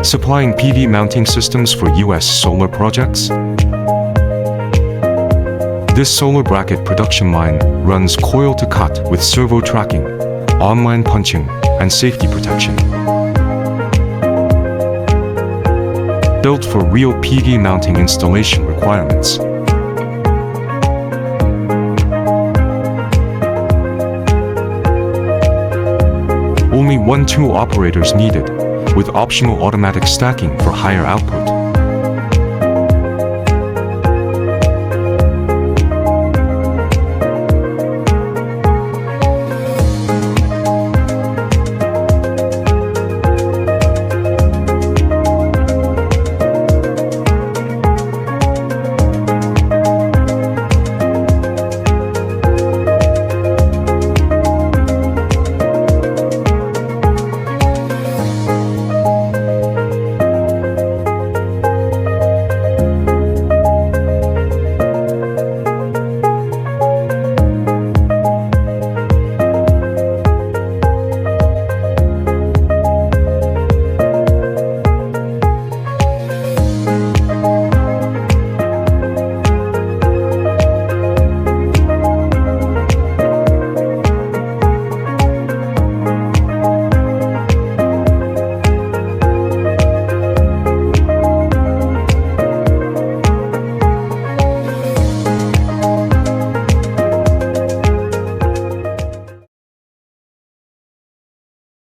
supplying PV mounting systems for US solar projects. This solar bracket production line runs coil to cut with servo tracking, online punching, and safety protection. Built for real PV mounting installation requirements. Only 1-2 operators needed, with optional automatic stacking for higher output.